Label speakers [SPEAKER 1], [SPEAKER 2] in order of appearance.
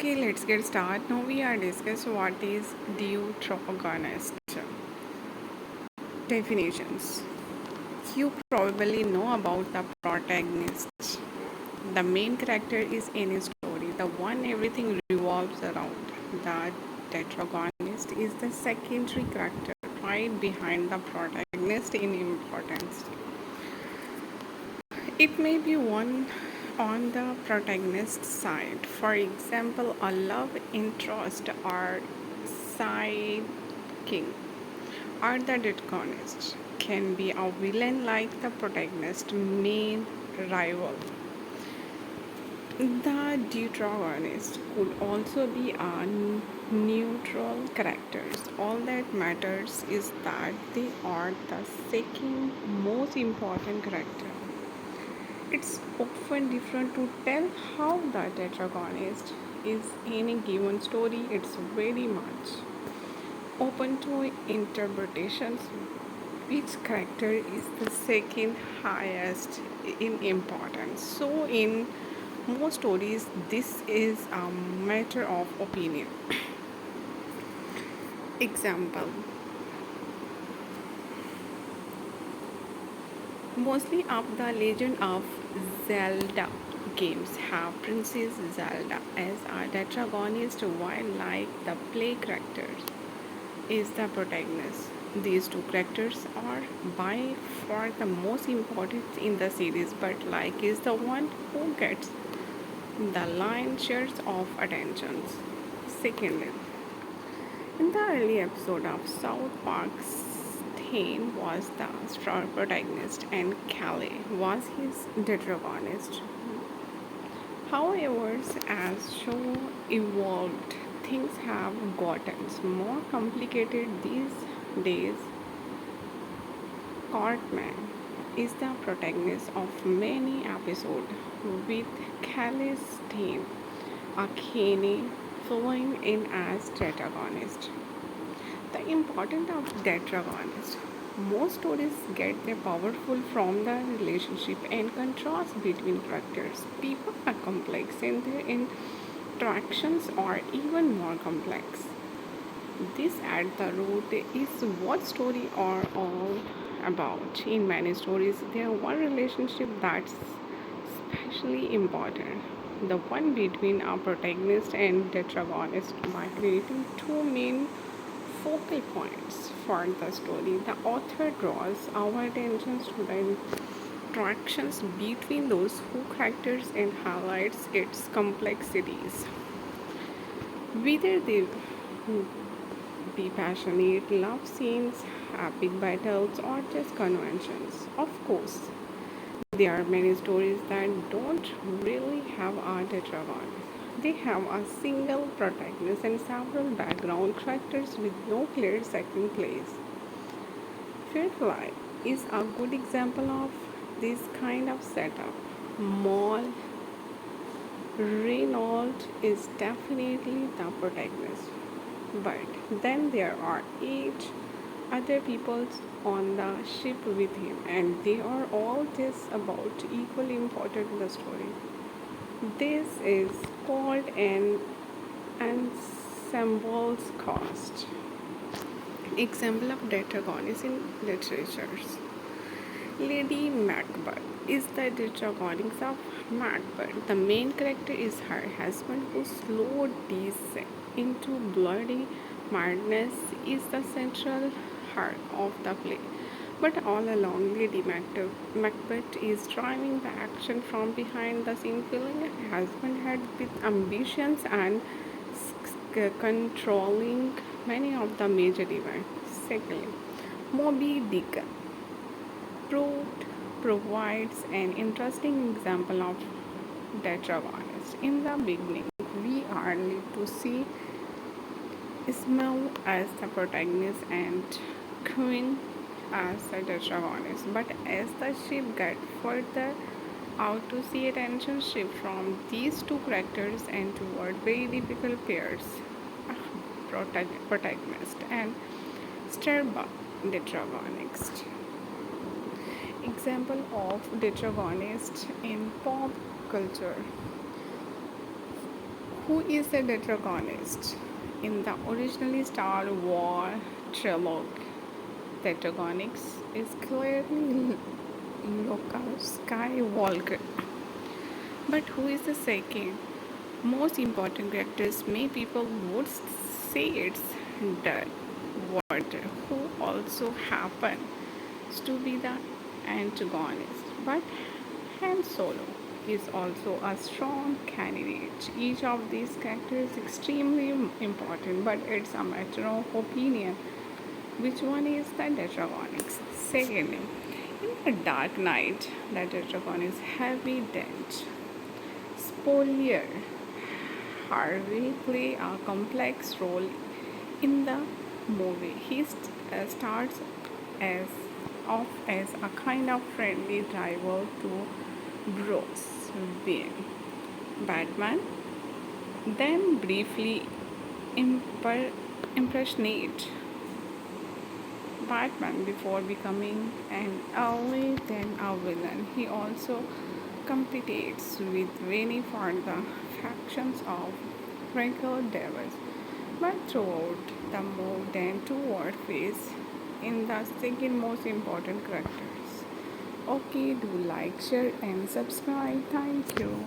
[SPEAKER 1] Okay, let's get started. Now we are discuss what is Deuteragonist. Definitions. You probably know about the protagonist. The main character is any story, the one everything revolves around. The tetragonist is the secondary character right behind the protagonist in importance. It may be one on the protagonist's side, for example, a love interest or side king, or the antagonist can be a villain like the protagonist's main rival. The Deuteragonist could also be a neutral characters. All that matters is that they are the second most important character. It's often different to tell how the tetragonist is in a given story. It's very much open to interpretations. Which character is the second highest in importance? So, in most stories, this is a matter of opinion. Example. Mostly of the Legend of Zelda games have Princess Zelda as a protagonist, while like the play characters is the protagonist. These two characters are by far the most important in the series, but like is the one who gets the lion's share of attentions. Secondly, in the early episode of South Park, Thane was the star protagonist and Callie was his protagonist. However, as show evolved, things have gotten more complicated these days. Cartman is the protagonist of many episodes, with Callie's theme, Akane, filling in as protagonist. The importance of tetragonist. Most stories get their powerful from the relationship and contrast between characters. People are complex and their interactions are even more complex. This at the root is what stories are all about. In many stories, there one relationship that's especially important. The one between a protagonist and tetragonist by creating two main focal points for the story. The author draws our attention to the interactions between those two characters and highlights its complexities. Whether they be passionate love scenes, epic battles, or just conventions. Of course, there are many stories that don't really have a tetragon. They have a single protagonist and several background characters with no clear second place. Firefly is a good example of this kind of setup. Maul Reynolds is definitely the protagonist, but then there are eight other people on the ship with him, and they are all just about equally important in the story. This is called an ensemble's cast. Example of Deuteragonist in literatures. Lady Macbeth is the protagonist of Macbeth. The main character is her husband who slowed descent into bloody madness is the central heart of the play. But all along, Lady Macbeth is driving the action from behind the scene, filling her husband had with ambitions and controlling many of the major events. Secondly, Moby Dick proved provides an interesting example of tetragonist. In the beginning, we are led to see Ismail as the protagonist and Queen as the tetragonist. But as the ship gets further out to see attention shift from these two characters and toward very difficult pairs, protagonist and Starbuck tetragonist. Example of tetragonist in pop culture. Who is the Deuteragonist? In the originally Star Wars trilogy, Deuteragonist is clearly Luke Skywalker. But who is the second most important characters? Many people would say it's Darth Vader, who also happens to be the antagonist. But Han Solo is also a strong candidate. Each of these characters is extremely important, but it's a matter of opinion. Which one is the Deuteragonist? Secondly, in the Dark Knight, the Deuteragonist Heavy Dent. Spoiler: Harvey play a complex role in the movie. He starts as off as a kind of friendly rival to Bruce Wayne, Batman, then briefly impersonate Batman before becoming an ally then a villain. He also competes with Vinny for the factions of Franco Davis, but throughout the move then toward face in the second most important characters. Okay, do like, share and subscribe. Thank you.